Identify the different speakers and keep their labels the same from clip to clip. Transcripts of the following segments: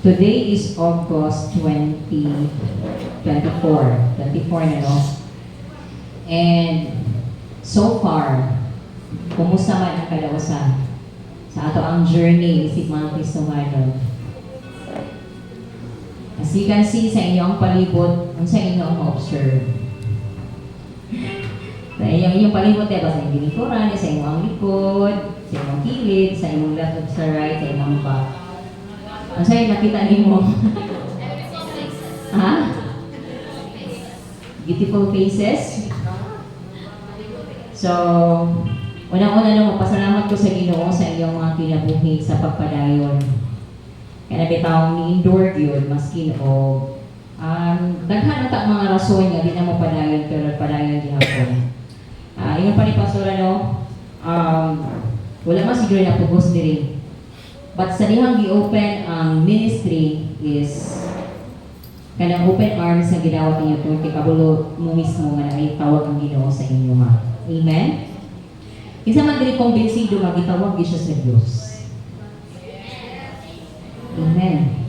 Speaker 1: Today is August 24 na, no? And so far, kumusta man ang kalawasan sa ato ang journey isip mga Kristohanon? As you can see sa inyong palibot, ang sa inyong ma-observe. Sa inyong palibot, diba? Sa inyong likuran, sa inyong likod, sa inyong kilid, sa inyong left at sa right, sa inyong back. Ang sa'yo, nakita niyo mo? Ha? Beautiful faces? So, unang-una lang, magpasalamat ko sa Ginoo sa iyong mga kinabuhi sa pagpadayon. Kaya nabitawang ni-endure yun, maskin o daghan ang mga rason nga, di na mo padayon, pero padayon di hapon. Yung panipasura, no? Wala man siguro na pugos diri. But sa dihang gi-open ang ministry is kanang open arms na gidawat ninyo to kabulo mo mismo nga ay tawag ang Ginoo sa inyo ha. Amen. Kinsa man diri kumbinsido nga gitawag gyud siya sa Dios. Amen.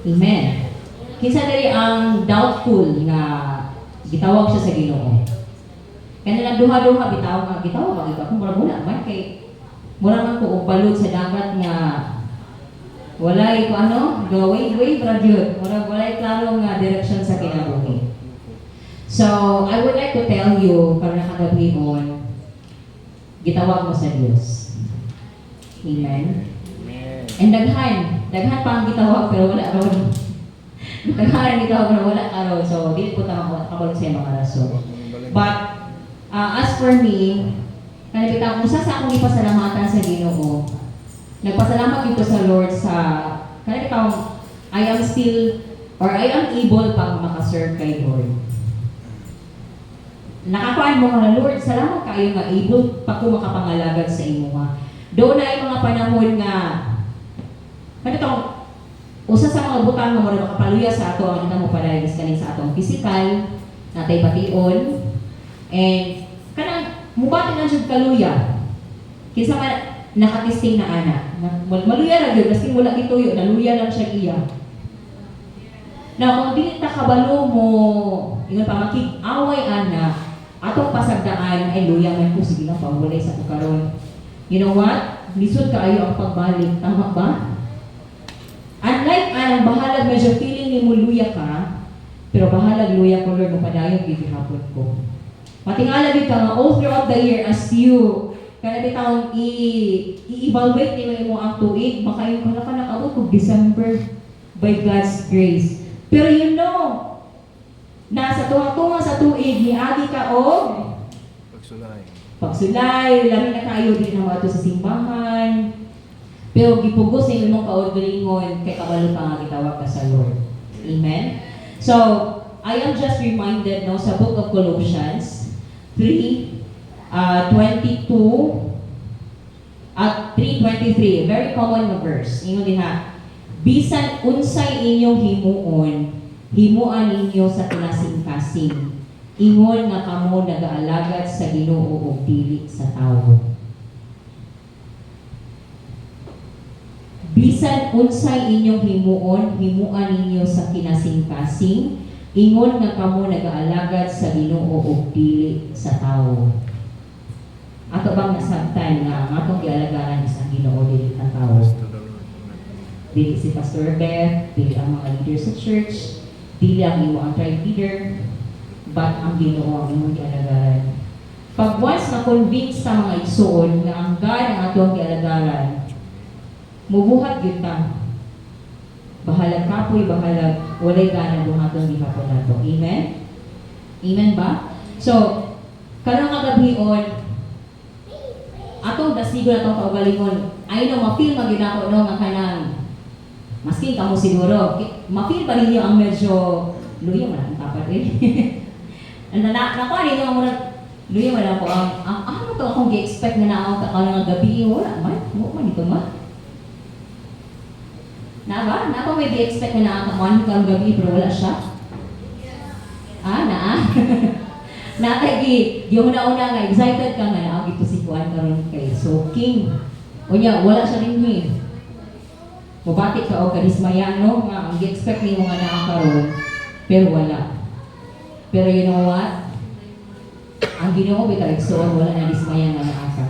Speaker 1: Amen. Kinsa diri ang doubtful nga gitawag siya sa Ginoo. Kaya lang duha-duha bitawag nga gitawag ang kung mura man kay mura man ko balod sa dagat nga walay ko ano, way graduate. Walay klaro nga direction sa kinabuhi. So, I would like to tell you, karon na kagabihon, gitawag mo sa Dios. Amen. And daghan pa ang gitawag pero wala ron. Daghan ang gitawag pero wala karon. So, dili ko ta makabalo sa mga rason. But as for me, kanibitaw kung sa akong ipasalamatan sa Ginoo, nagpasalamat dito sa Lord sa kanibitaw I am still or I am able pang makaserve kay Lord. Nakakuan mo nga Lord, salamat kayo nga able pa ko makapangalagad sa imo ha. Doon na ay mga panahon nga kanibitaw usa sa mga butang nga mura makapaluya sa ato ang mo palayas kaning sa atong physical natay bation and kanang mubati na jud kaluya. Kinsa man nakatesting na ana. Maluya ra gyud kasi wala gituyo, naluya lang siya iya. Na kung dili ta kabalo mo, ingon pa makig-away ana, atong pasagdaan ay luya man ko sige na pawalay sa karon. You know what? Lisod kaayo ang pagbalik, tama ba? Unlike anang bahalag medyo feeling ni mo luya ka, pero bahalag luya ko Lord mo padayon gihapon ko. Matingala gid ka nga all throughout the year as you kana bitawon i-evaluate nimo mo ang tuig makayo ka na nakaabot og December by God's grace. Pero you know nasa tunga sa tuig niagi ka og pagsulay labi na kayo di na mato sa simbahan. Pero gipugos sa imong kaorgalingon kay kabalo pa nga gitawag ka sa Lord. Amen. So I am just reminded no sa book of Colossians 3:22 at 3:23, very common na verse. Ingon diha, bisan unsay inyong himuan ninyo sa kinasing-kasing. Ingon nga kamo nagaalagad sa Ginoo ug dili sa tawo. Bisan unsay inyong himuan ninyo sa kinasing-kasing. Ingon nga kamo nagaalagad sa Ginoo ug dili sa tawo. Ato bang nasabtan nga atong gialagaran sa Ginoo dili sa tawo? Dili si Pastor Beth, dili ang mga leaders sa church, dili ang imo ang tribe leader, but ang Ginoo ang imong gialagaran. Pag once na-convince sa mga igsoon nga ang God ang atong gialagaran, mubuhat gyud ta. Bahalag kapoy, bahalag walay gana buhaton gihapon nato. Amen? Amen ba? So, karong kagabihon, atong dasigo na itong kaugalingon, ay no, ma-feel maginako no, nga kanang, masking kamo siguro, ma-feel ba ninyo ang medyo, luya mo na, ang tapat rin. Nakuha ninyo ang muna, luya mo na po, ano to akong gi-expect na naawag ka nga gabi, wala man, mo ito man. Na ba? Na ba may di-expect na nakakamuan ka ang gabi pero wala siya? Natay yung una-una nga excited ka nga naagi to si Juan karon kay so king. Unya wala siya rin Mabati ka o kadismaya, no? Nga, ang gi-expect ni mo nga nakakaroon, pero wala. Pero you know what? Ang Ginoo bitaw igsoon, wala na dismaya nga naaka.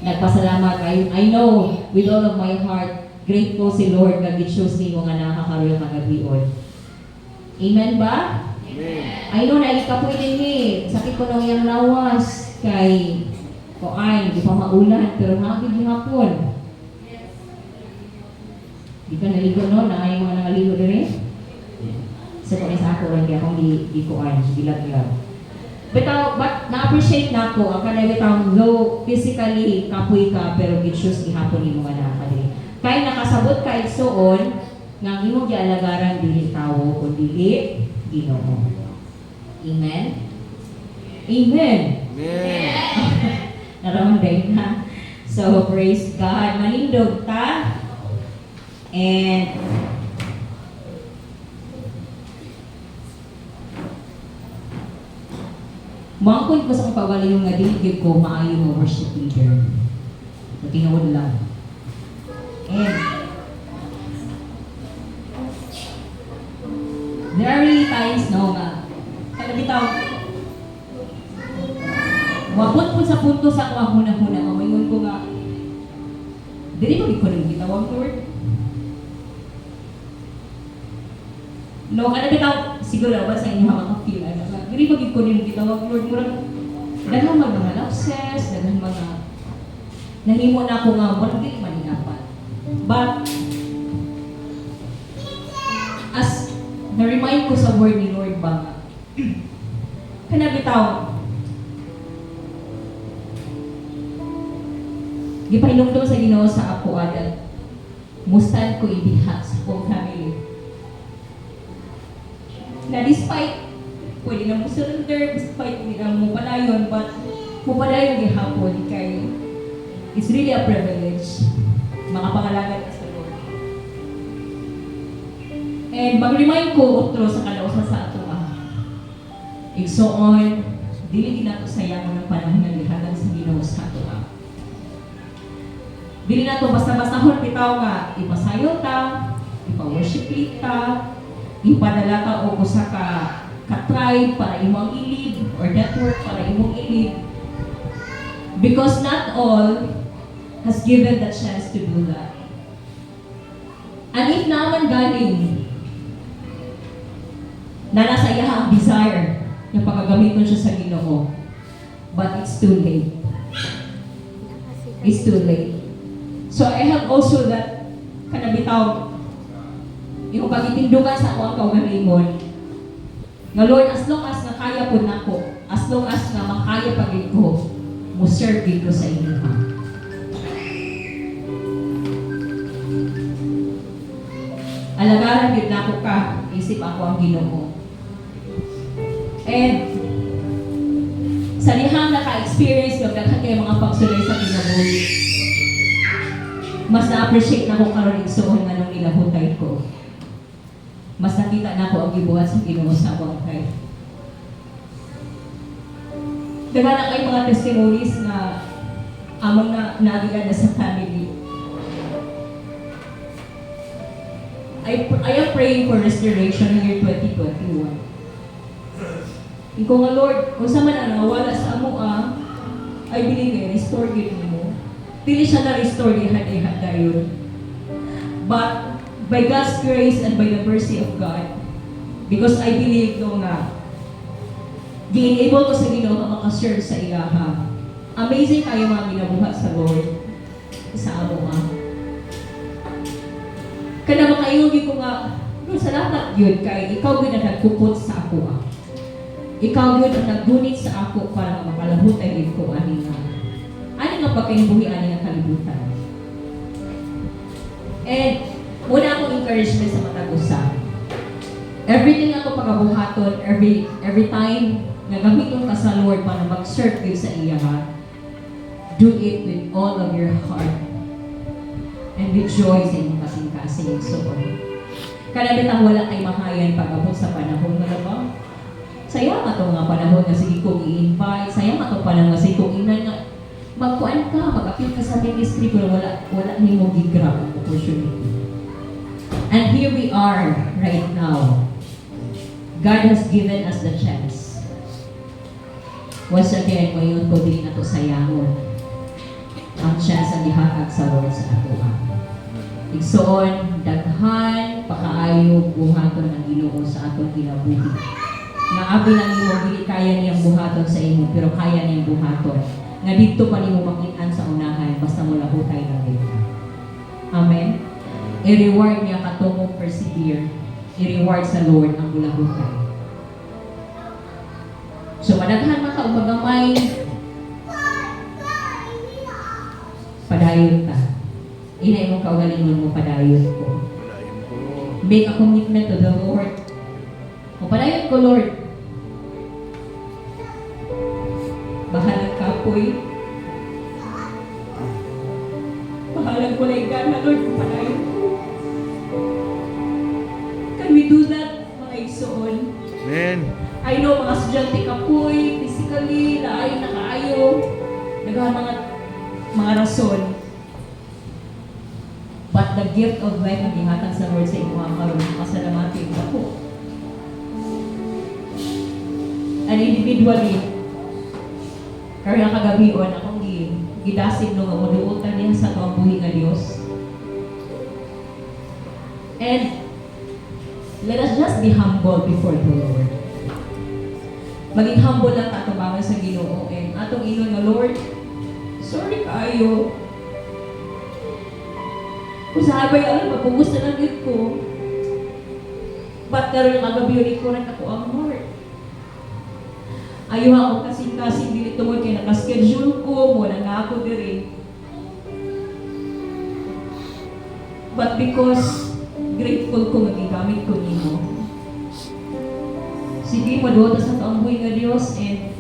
Speaker 1: Nagpasalamat, I know with all of my heart, grateful si Lord nga gi-choose ni mo nga nakakaroon nga gabion. Amen ba?
Speaker 2: Amen.
Speaker 1: I know na ikapoy din ni, sakit ko nang iyang lawas, kay kuan, di pa maulan, pero hagid hapon. Di ka naligo no, na ay mga nangaligo dire. Sa kung isa ako rin kaya akong di kuan, gilag-lag. But na-appreciate na ako, ang kanay bitaw, though physically kapoy ka, pero gi-choose gihapon ni mga nakakadiri. Kaya nakasabot ka igsoon, nga ang imong gialagaran dili tawo, kundi Ginoo. Amen? Amen!
Speaker 2: Amen.
Speaker 1: Naramday na. So, praise God. Manindog ta. And mangkod ko sa kapawalayong nga diligid ko, maayo mo worship leader. So, tinuod lang. And there are really times, no, nga, kada bitaw, wabot po sa punto sa ako huna-huna, mamingon ko nga, dili mo ko rin gitawag, Lord. No, kada bitaw, siguro ba sa inyo makaka-feel, dili mo ko rin gitawag, Lord, murag, dahil mga lapses, dahil mga, nahimo na ako nga, walang di maninapan. But, as na-remind ko sa word ni Lord ba, kana bitaw, gipahinumdum sa Ginoo sa ako at mustan ko ibihat sa akong family. Na despite, pwede na mo surrender, despite hindi na mo palayon, but mupalayon gihapon kay it's really a privilege makapangalagan ka sa Lord. And mag-remind ko otro sa kalausan sa ato igsoon, dili din nato sayang ng panahon nga gihatag sa Ginoo sa ato Dili na to basta-basta bitaw nga ipasayo ta, ipa-worship lead ta, ipadala ta og usa ka tribe para imong i-lead or network para imong i-lead. Because not all has given the chance to do that. And if naman galing na nasa iya ang desire na pagagamiton siya sa Ginoo, but it's too late. It's too late. So I have also that kanabitaw yung pagitindungan sa ako ang kaugalingon nga Lord, as long as nakaya po nako, as long as na makaya pagin ko, mo serve ko sa inyo ha. Alagaran din nako ka, isip ako ang Ginoo. And sa lihang naka-experience yung daghan kayo mga pagsulay sa kinabuhi, mas na-appreciate na ko karon igsoon nga nung nilahutay ko. Mas nakita na ko ang gibuhat sa Ginoo sa akong kay. Daghan na kay mga testimonies na among nagian na sa family. I am praying for restoration year 2021. Ikaw nga Lord, kung sa man ang nawala sa amo I believe restore gid mo. Dili siya na-restore gihan dayon. But by God's grace and by the mercy of God, because I believe no nga, being able ko sa Ginoo nga makaserve sa iya ha. Amazing kayo mga ginabuhat sa Lord sa amo Kada makayugi ko nga, no, salamat yun kay ikaw yun ang nagkupot sa ako Ikaw yun ang naggunit sa ako para makalahutay din ko ani nga pagkainbuhi ani nga kalibutan. And muna akong encouragement sa matag usa. Everything ako pagabuhaton, every time na gamiton ka sa Lord para mag-serve you sa iya do it with all of your heart and rejoice in kasing-kasing so kada bitang wala kay makayan pag-abot sa panahon nga ba? Sayang ato nga panahon nga sige kong i-invite, sayang ato panahon nga sige kong inan nga magkuan ka, mag-appeal ka sa ministry, pero wala ni mo gigrab ang opportunity. And here we are right now. God has given us the chance. Once again, ngayon ko din na to sayangon ang chance ang gihatag sa Lord sa ato. Igsoon, daghan, pakaayo, buhaton ang Ginoo sa atong kinabuhi. Nga abi lang imo, dili kaya niyang buhaton sa imo, pero kaya niyang buhaton. Nga dito pa nimo makitaan sa unahan, basta mo lahutay na rin. Amen? I-reward niya katong persevere. I-reward sa Lord ang bulahutay. So, madaghan man ka o magamay, padayon ka. Inay mo kaugalingon mo, padayon ko. Make a commitment to the Lord. O padayon ko, Lord. Bahalag ka po'y. Bahalag ko na igana, Lord, kung padayon ko. Can we do that, mga igsoon?
Speaker 2: Amen.
Speaker 1: I know mga estudyante ka po'y, physically, laay na kaayo. Naghahan mga rason. But the gift of life na gihatag sa Lord sa imo karon, pasalamatin ako. And individually, karya kagabion akong gidasig no nga moduotan niya sa tuwang buhi nga Dios. And let us just be humble before the Lord. Maging humble lang ato bangon sa Ginoo and atong ingon nga Lord, sorry kayo. Kung sa habay alam, magpugusta lang yun ko. Ba't karoon yung agabiyon ko rin ako ang Lord? Ayaw ako kasing-kasing dili tungod kay nakaschedule ko, mo na nga ako diri. But because grateful ko magigamit ko nimo. Sige, maduota sa kaamboy nga Diyos and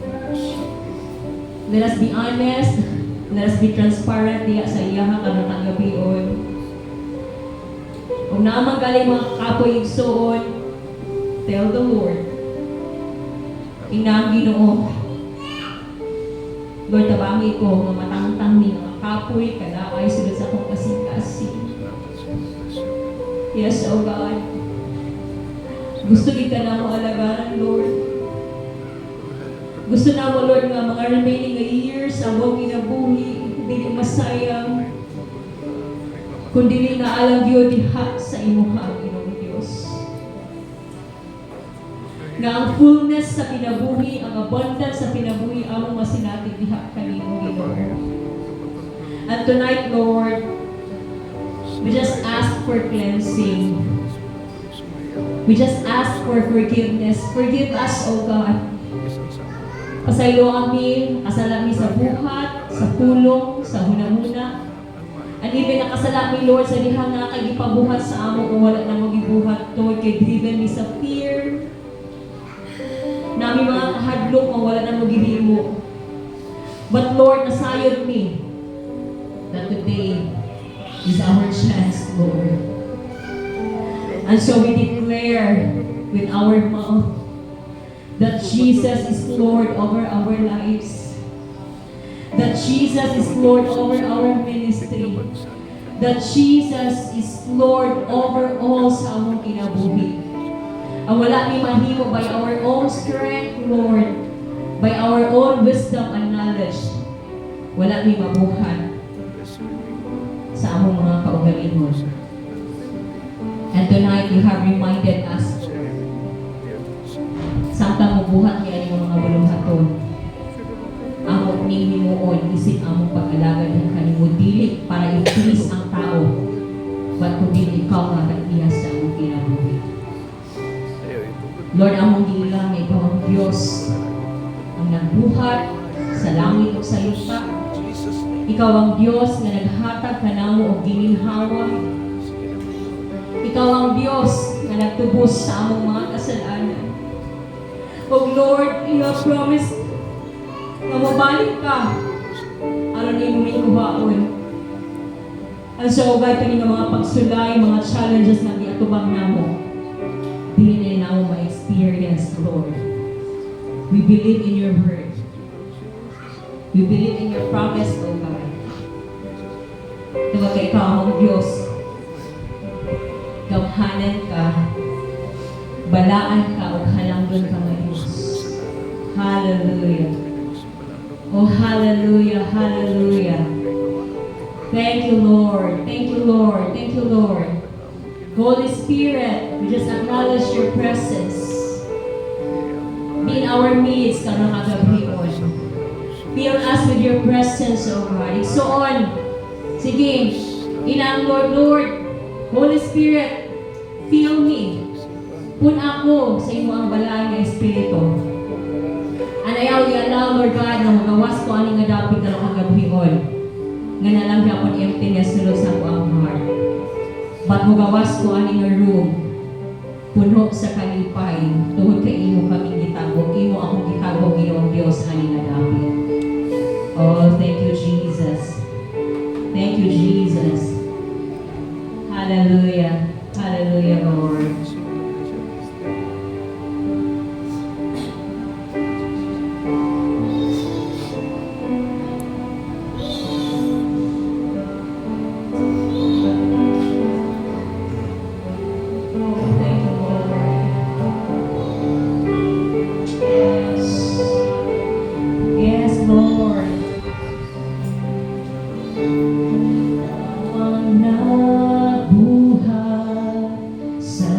Speaker 1: let us be honest, let us be transparent diya sa iyaha kanang agabiyon. Kung naman galing mga kapoy igsoon, tell the Lord, inang Ginoo, Lord, tabangi ko, nga matangtang ni mga kapoy, kalaay, sulod sa akong kasing-kasing. Yes, oh God. Gusto kita na mo alagaran, Lord. Gusto na mo, Lord, nga mga remaining years, ang huwag kinabuhi, hindi masayang, kundi na alam Diyo diha sa imuha, Ginoo Diyos. Nga ang fullness sa pinabuhi, ang abundance sa pinabuhi, among masinati diha kanimo, Ginoo. And tonight, Lord, we just ask for cleansing. We just ask for forgiveness. Forgive us, O God. Pasaylo kami, kasala mi sa buhat, sa pulong, sa hunahuna. And even nakasala mi, Lord, sa diha nga kay gipabuhat sa amo kung wala na mo gibuhat, Lord, kay driven mi sa fear. Nami mga kahadlok kung wala na mo gihimo. But Lord, nasayod mi that today is our chance, Lord. And so we declare with our mouth that Jesus is Lord over our lives. That Jesus is Lord over our ministry. That Jesus is Lord over all sa among kinabuhi. Ang wala ni mahimo by our own strength, Lord, by our own wisdom and knowledge, wala ni mabuhat sa among mga kaugalingon. And tonight, you have reminded us, samtang mabuhat niya ang mga bulunghaton, among himuon, isip among pag-alagad ng kanimo, dili para i-please ang tao, but kundi ikaw nga kag-iyas sa among kinabuhi. Lord, among giilang na ikaw ang Diyos, ang nagbuhat sa langit o sa lupa. Ikaw ang Diyos na naghatag kanamo og gininhawa. Ikaw ang Diyos na nagtubos sa among mga kasalanan. O Lord, you have promised na mabalik ka aron na imong ikuhaon. And so, God, kanina mga pagsulay, mga challenges na giatubang namo, dili na namo ma-experience, Lord. We believe in your word. We believe in your promise, O God. Tawag kay ikaw ang Diyos. Gawhanan ka, balaan ka, o halangdon ka ng Diyos. Hallelujah. Oh, hallelujah, hallelujah. Thank you, Lord. Thank you, Lord. Thank you, Lord. Holy Spirit, we just acknowledge your presence. Be in our midst, karong agabi, Lord. Fill us with your presence, O God. Igsoon. Sige. Inang Lord, Lord. Holy Spirit, fill me. Pun ako sa imo ang balay nga Espiritu. And I allow, Lord God, na magawas ko aning nga dapit karong agabi, Lord. Nga nalang yapon emptiness sulod sa ko ang heart. But magawas ko aning nga room. Puno sa kalipay. Tuhod kay imo kaming gitago. Imo akong gitago, Ginoong Dios aning nga dapit. Oh, thank you, Jesus. Thank you, Jesus. Hallelujah. Hallelujah, Lord. Thank you, Lord. Yes. Yes, Lord. Ang nabuhay sa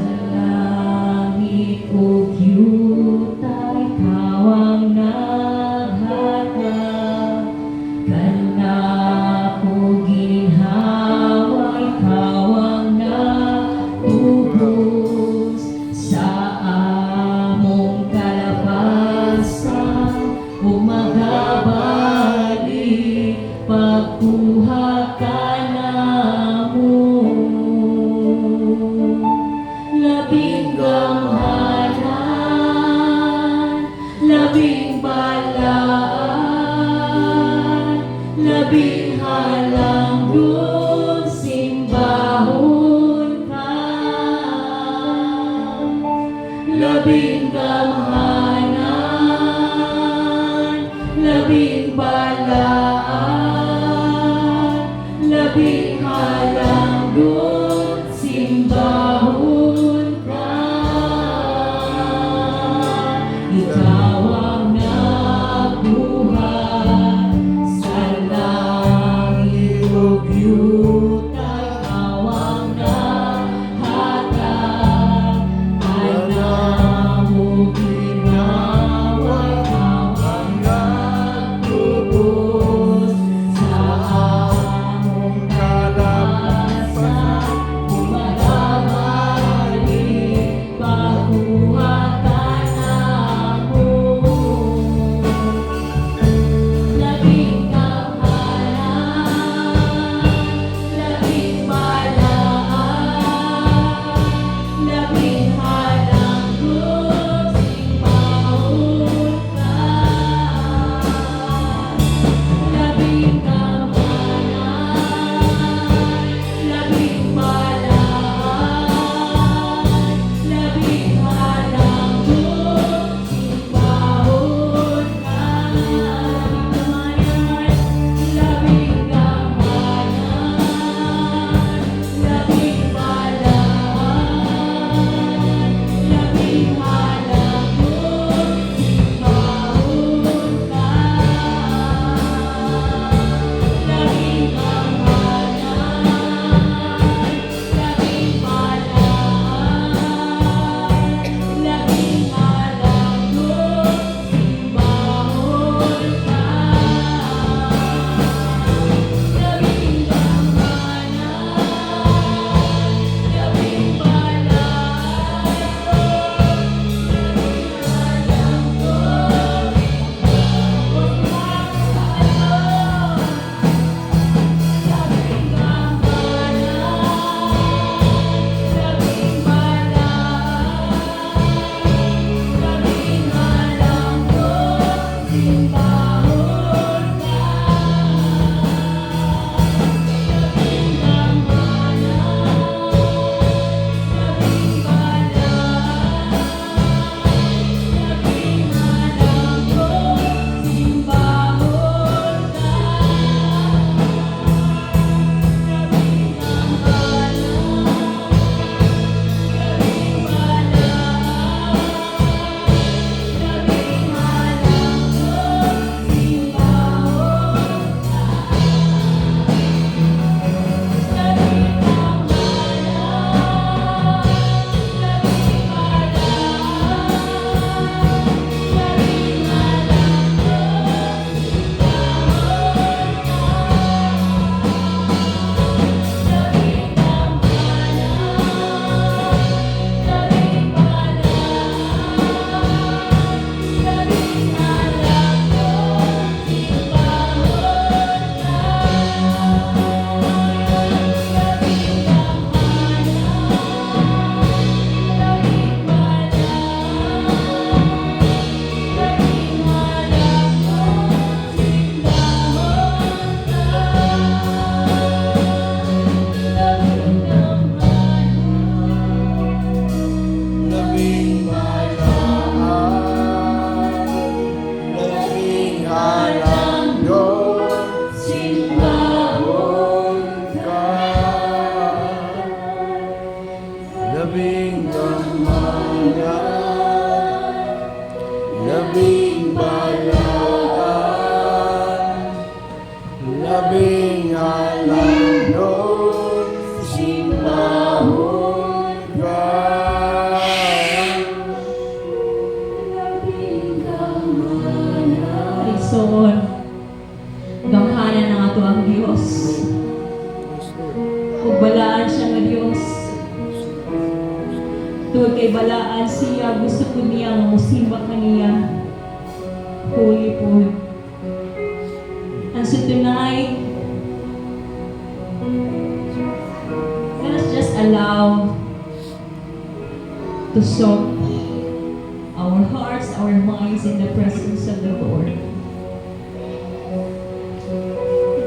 Speaker 1: Tungod kay balaan siya, gusto ko niyang musimba kaniya. Holy po. And so tonight, let us just allow to soak our hearts, our minds in the presence of the Lord.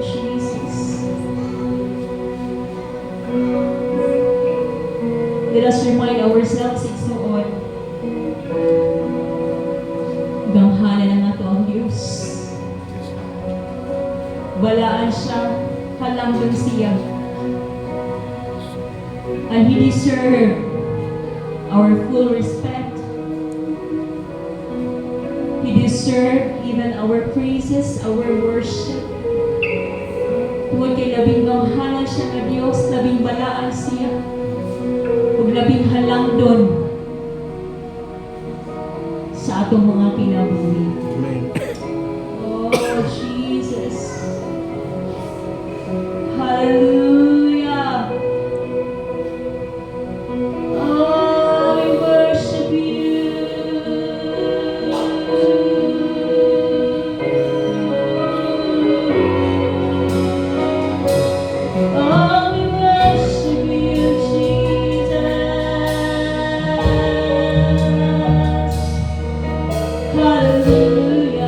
Speaker 1: Jesus. Let us remind ourselves, it's noon. Ganghanan na nga to ang Diyos. Balaan siya, halanggan siya. And He deserves our full respect. He deserves even our praises, our worship. Tungod kay labing ganghanan siya na Diyos, labing balaan siya. Huwag labing halangdon sa atong mga kinabuhi.
Speaker 2: Amen.
Speaker 1: Oh, Jesus. Hallelujah. Oh, we worship you. Oh, we worship you, Jesus. Hallelujah.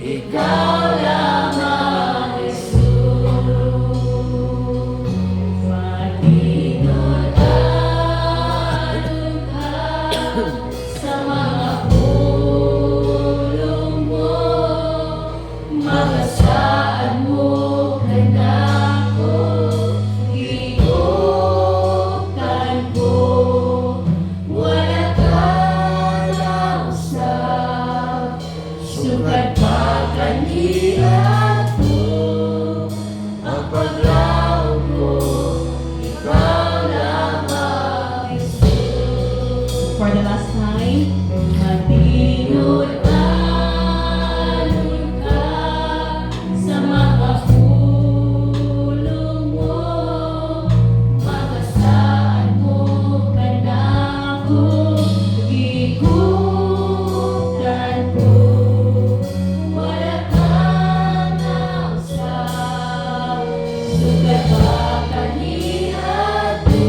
Speaker 2: Ikaw lamang, Jesus. Matinod-alon ka sa mga pulong mo, magasaan mo ka na ko, ikutan ko, wala ka lang sa sukat pa kanhian ko, ang paglaom ko, ikaw lamang, Jesus.
Speaker 1: For the last time.
Speaker 2: Matinod-alon ka sa mga pulong mo, magasaan mo ka na ko, ikutan ko, wala kang nausap, sugat pa kanhian ko,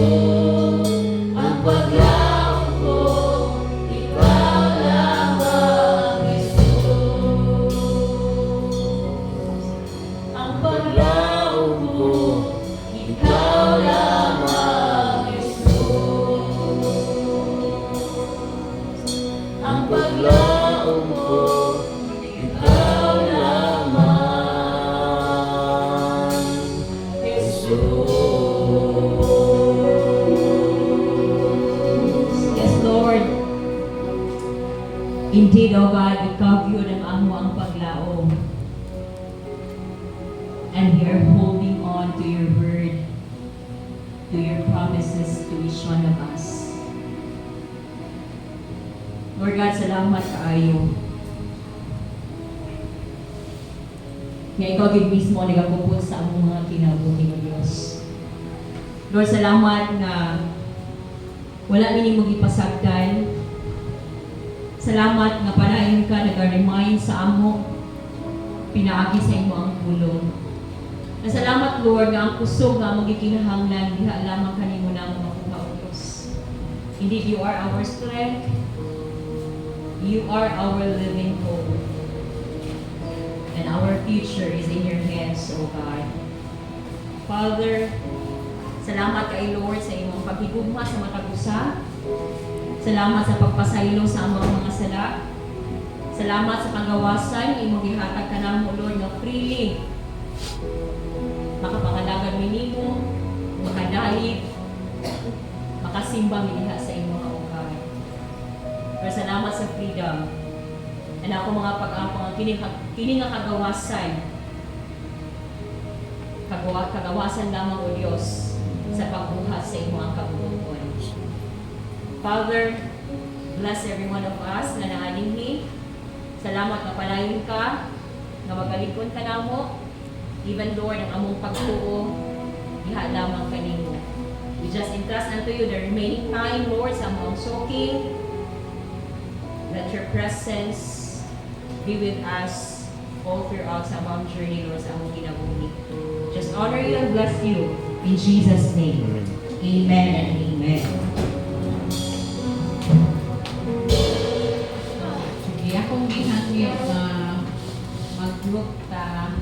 Speaker 2: ang paglaom ko, ikaw lamang, Jesus. Ang paglaom ko, ikaw lamang, Jesus. Ang paglaom ko, ikaw lamang, Jesus.
Speaker 1: Yes, Lord. Indeed, O God, ikaw yun ang amo ang paglaom. And we are holding on to your word, to your promises to each one of us. Lord God, salamat kaayo. Nga ikaw gid mismo nagapuput sa among mga kinabuhi o Dios. Lord, salamat nga wala nini mo gipasagdan. Salamat nga panayon ka nag-remind sa amo, pinaagi sa imo ang pulong. Salamat Lord nga ang kusog nga magikinahanglan diha lamang kanimo namo makuha o Dios. Indeed, you are our strength. You are our living hope. And our future is in your hands, O God. Father, salamat kay Lord sa imong paghigugma sa matag usa. Salamat sa pagpasaylo sa among mga sala. Salamat sa panggawasan imong gihatag kanamo Lord nga freely. Makapangalagan mi nimo, makadait, makasimba mi diha sa imong O God. Pero salamat sa freedom. And ako mga pag-ampang kini nga kagawasan lamang o Dios sa pagbuhat sa imo ang kabubuton. Father, bless every one of us na naaninghi. Salamat nga palayon ka, nga magalikon ka namo. Even Lord, ang among pagtuo, diha lamang kanimo. We just entrust unto you the remaining time, Lord, sa among soaking. Let your presence be with us all throughout sa among journey, Lord, sa among kinabuhi. Just honor you and bless you in Jesus' name. Amen and amen.
Speaker 3: Sige, akong ginagyan na mag-group ta